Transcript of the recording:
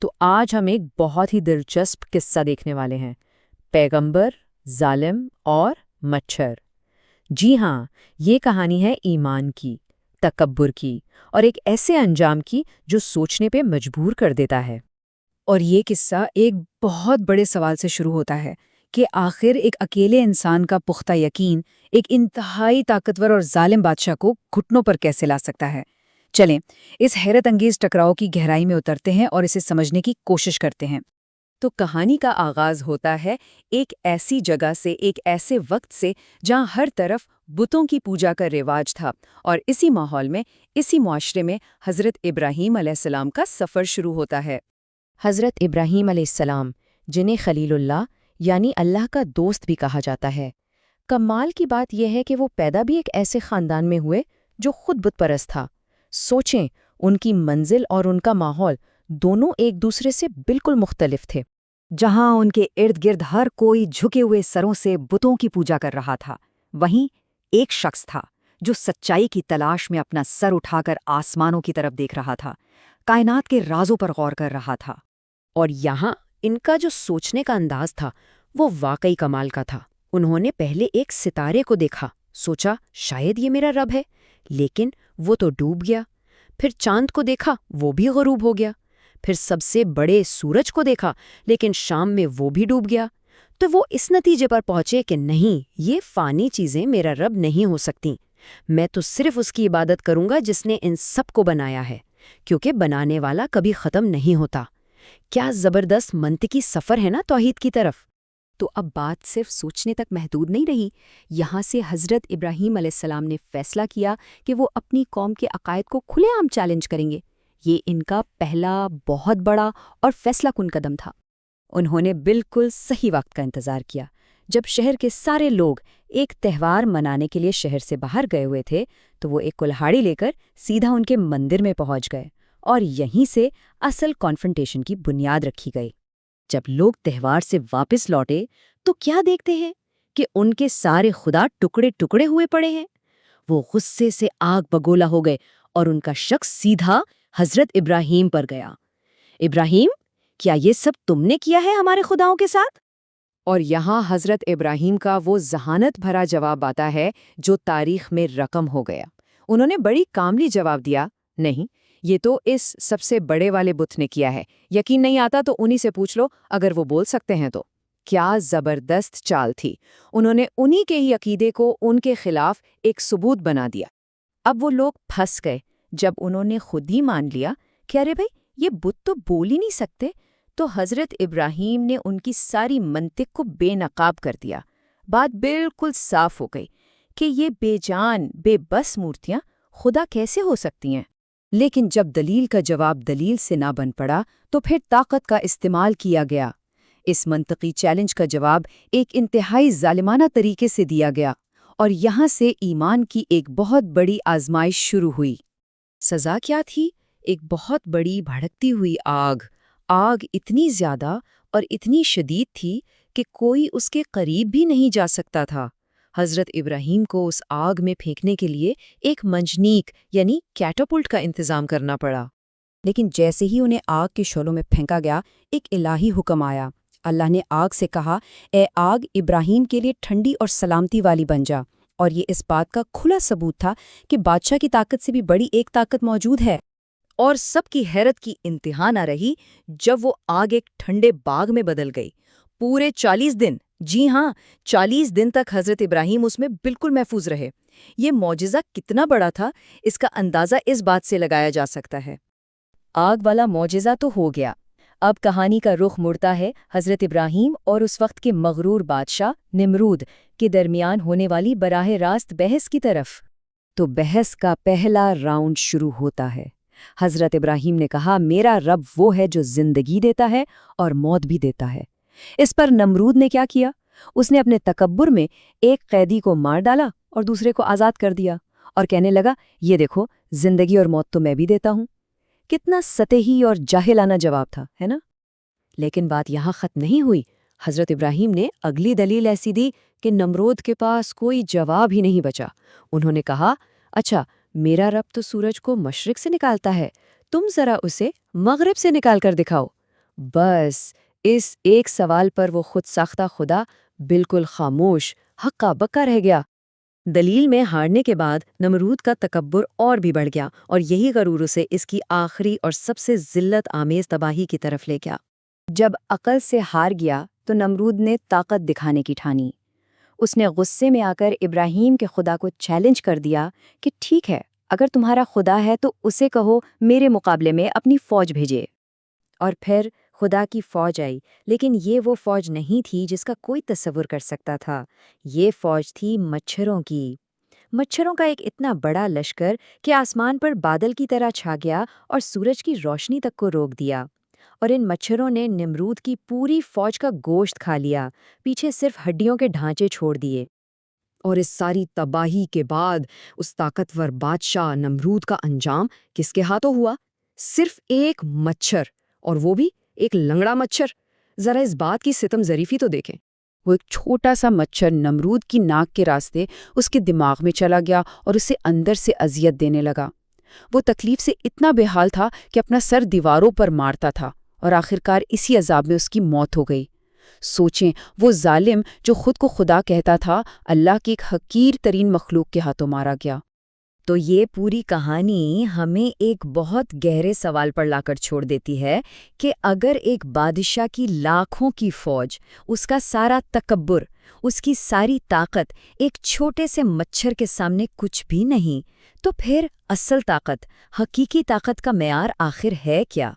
تو آج ہم ایک بہت ہی دلچسپ قصہ دیکھنے والے ہیں، پیغمبر، ظالم اور مچھر۔ جی ہاں، یہ کہانی ہے ایمان کی، تکبر کی اور ایک ایسے انجام کی جو سوچنے پہ مجبور کر دیتا ہے۔ اور یہ قصہ ایک بہت بڑے سوال سے شروع ہوتا ہے کہ آخر ایک اکیلے انسان کا پختہ یقین ایک انتہائی طاقتور اور ظالم بادشاہ کو گھٹنوں پر کیسے لا سکتا ہے۔ چلیں اس حیرت انگیز ٹکراؤ کی گہرائی میں اترتے ہیں اور اسے سمجھنے کی کوشش کرتے ہیں۔ تو کہانی کا آغاز ہوتا ہے ایک ایسی جگہ سے، ایک ایسے وقت سے جہاں ہر طرف بتوں کی پوجا کا رواج تھا، اور اسی ماحول میں، اسی معاشرے میں حضرت ابراہیم علیہ السلام کا سفر شروع ہوتا ہے۔ حضرت ابراہیم علیہ السلام، جنہیں خلیل اللہ یعنی اللہ کا دوست بھی کہا جاتا ہے۔ کمال کی بات یہ ہے کہ وہ پیدا بھی ایک ایسے خاندان میں ہوئے جو خود بت پرست تھا۔ سوچیں، ان کی منزل اور ان کا ماحول دونوں ایک دوسرے سے بالکل مختلف تھے۔ جہاں ان کے ارد گرد ہر کوئی جھکے ہوئے سروں سے بتوں کی پوجا کر رہا تھا، وہیں ایک شخص تھا جو سچائی کی تلاش میں اپنا سر اٹھا کر آسمانوں کی طرف دیکھ رہا تھا، کائنات کے رازوں پر غور کر رہا تھا۔ اور یہاں ان کا جو سوچنے کا انداز تھا وہ واقعی کمال کا تھا۔ انہوں نے پہلے ایک ستارے کو دیکھا، سوچا شاید یہ میرا رب ہے، لیکن وہ تو ڈوب گیا۔ پھر چاند کو دیکھا، وہ بھی غروب ہو گیا۔ پھر سب سے بڑے سورج کو دیکھا، لیکن شام میں وہ بھی ڈوب گیا۔ تو وہ اس نتیجے پر پہنچے کہ نہیں، یہ فانی چیزیں میرا رب نہیں ہو سکتیں۔ میں تو صرف اس کی عبادت کروں گا جس نے ان سب کو بنایا ہے، کیونکہ بنانے والا کبھی ختم نہیں ہوتا۔ کیا زبردست منطقی سفر ہے نا توحید کی طرف۔ تو اب بات صرف سوچنے تک محدود نہیں رہی۔ یہاں سے حضرت ابراہیم علیہ السلام نے فیصلہ کیا کہ وہ اپنی قوم کے عقائد کو کھلے عام چیلنج کریں گے۔ یہ ان کا پہلا بہت بڑا اور فیصلہ کن قدم تھا۔ انہوں نے بالکل صحیح وقت کا انتظار کیا۔ جب شہر کے سارے لوگ ایک تہوار منانے کے لیے شہر سے باہر گئے ہوئے تھے تو وہ ایک کلہاڑی لے کر سیدھا ان کے مندر میں پہنچ گئے، اور یہیں سے اصل کانفرنٹیشن کی بنیاد رکھی گئی۔ جب لوگ تہوار سے واپس لوٹے تو کیا دیکھتے ہیں کہ ان کے سارے خدا ٹکڑے ٹکڑے ہوئے پڑے ہیں۔ وہ غصے سے آگ بگولا ہو گئے اور ان کا شک سیدھا حضرت ابراہیم پر گیا۔ ابراہیم، کیا یہ سب تم نے کیا ہے ہمارے خداؤں کے ساتھ؟ اور یہاں حضرت ابراہیم کا وہ ذہانت بھرا جواب آتا ہے جو تاریخ میں رقم ہو گیا۔ انہوں نے بڑی کاملی جواب دیا، نہیں، یہ تو اس سب سے بڑے والے بت نے کیا ہے۔ یقین نہیں آتا تو انہی سے پوچھ لو، اگر وہ بول سکتے ہیں تو۔ کیا زبردست چال تھی! انہوں نے انہی کے ہی عقیدے کو ان کے خلاف ایک ثبوت بنا دیا۔ اب وہ لوگ پھنس گئے جب انہوں نے خود ہی مان لیا کہ ارے بھائی، یہ بت تو بول ہی نہیں سکتے۔ تو حضرت ابراہیم نے ان کی ساری منطق کو بے نقاب کر دیا۔ بات بالکل صاف ہو گئی کہ یہ بے جان، بے بس مورتیاں خدا کیسے ہو سکتی ہیں۔ لیکن جب دلیل کا جواب دلیل سے نہ بن پڑا تو پھر طاقت کا استعمال کیا گیا۔ اس منطقی چیلنج کا جواب ایک انتہائی ظالمانہ طریقے سے دیا گیا، اور یہاں سے ایمان کی ایک بہت بڑی آزمائش شروع ہوئی۔ سزا کیا تھی؟ ایک بہت بڑی بھڑکتی ہوئی آگ۔ آگ اتنی زیادہ اور اتنی شدید تھی کہ کوئی اس کے قریب بھی نہیں جا سکتا تھا۔ حضرت ابراہیم کو اس آگ میں پھینکنے کے لیے ایک منجنیق یعنی کیٹاپلٹ کا انتظام کرنا پڑا۔ لیکن جیسے ہی انہیں آگ کے شعلوں میں پھینکا گیا، ایک الہی حکم آیا۔ اللہ نے آگ سے کہا، اے آگ، ابراہیم کے لیے ٹھنڈی اور سلامتی والی بن جا۔ اور یہ اس بات کا کھلا ثبوت تھا کہ بادشاہ کی طاقت سے بھی بڑی ایک طاقت موجود ہے۔ اور سب کی حیرت کی انتہا نہ رہی جب وہ آگ ایک ٹھنڈے باغ میں بدل گئی۔ پورے 40 دن، جی ہاں، 40 دن تک حضرت ابراہیم اس میں بالکل محفوظ رہے۔ یہ معجزہ کتنا بڑا تھا، اس کا اندازہ اس بات سے لگایا جا سکتا ہے۔ آگ والا معجزہ تو ہو گیا۔ اب کہانی کا رخ مڑتا ہے حضرت ابراہیم اور اس وقت کے مغرور بادشاہ نمرود کے درمیان ہونے والی براہ راست بحث کی طرف۔ تو بحث کا پہلا راؤنڈ شروع ہوتا ہے۔ حضرت ابراہیم نے کہا، میرا رب وہ ہے جو زندگی دیتا ہے اور موت بھی دیتا ہے۔ اس پر نمرود نے کیا کیا؟ اس نے اپنے تکبر میں ایک قیدی کو مار ڈالا اور دوسرے کو آزاد کر دیا، اور کہنے لگا، یہ دیکھو، زندگی اور موت تو میں بھی دیتا ہوں۔ کتنا سطحی اور جاہلانہ جواب تھا، ہے نا؟ لیکن بات یہاں ختم نہیں ہوئی۔ حضرت ابراہیم نے اگلی دلیل ایسی دی کہ نمرود کے پاس کوئی جواب ہی نہیں بچا۔ انہوں نے کہا، اچھا، میرا رب تو سورج کو مشرق سے نکالتا ہے، تم ذرا اسے مغرب سے نکال کر دکھاؤ۔ بس اس ایک سوال پر وہ خود ساختہ خدا بالکل خاموش ہکا بکا رہ گیا۔ دلیل میں ہارنے کے بعد نمرود کا تکبر اور بھی بڑھ گیا اور یہی غرور اسے اس کی آخری اور سب سے ذلت آمیز تباہی کی طرف لے گیا۔ جب عقل سے ہار گیا تو نمرود نے طاقت دکھانے کی ٹھانی۔ اس نے غصے میں آ کر ابراہیم کے خدا کو چیلنج کر دیا کہ ٹھیک ہے، اگر تمہارا خدا ہے تو اسے کہو میرے مقابلے میں اپنی فوج بھیجے۔ اور پھر خدا کی فوج آئی، لیکن یہ وہ فوج نہیں تھی جس کا کوئی تصور کر سکتا تھا۔ یہ فوج تھی مچھروں کی۔ مچھروں کا ایک اتنا بڑا لشکر کہ آسمان پر بادل کی طرح چھا گیا اور سورج کی روشنی تک کو روک دیا۔ اور ان مچھروں نے نمرود کی پوری فوج کا گوشت کھا لیا، پیچھے صرف ہڈیوں کے ڈھانچے چھوڑ دیے۔ اور اس ساری تباہی کے بعد اس طاقتور بادشاہ نمرود کا انجام کس کے ہاتھوں ہوا؟ صرف ایک مچھر، اور وہ بھی ایک لنگڑا مچھر۔ ذرا اس بات کی ستم ظریفی تو دیکھیں۔ وہ ایک چھوٹا سا مچھر نمرود کی ناک کے راستے اس کے دماغ میں چلا گیا اور اسے اندر سے اذیت دینے لگا۔ وہ تکلیف سے اتنا بے حال تھا کہ اپنا سر دیواروں پر مارتا تھا اور آخرکار اسی عذاب میں اس کی موت ہو گئی۔ سوچیں، وہ ظالم جو خود کو خدا کہتا تھا، اللہ کی ایک حقیر ترین مخلوق کے ہاتھوں مارا گیا۔ تو یہ پوری کہانی ہمیں ایک بہت گہرے سوال پر لا کر چھوڑ دیتی ہے کہ اگر ایک بادشاہ کی لاکھوں کی فوج، اس کا سارا تکبر، اس کی ساری طاقت ایک چھوٹے سے مچھر کے سامنے کچھ بھی نہیں، تو پھر اصل طاقت، حقیقی طاقت کا معیار آخر ہے کیا؟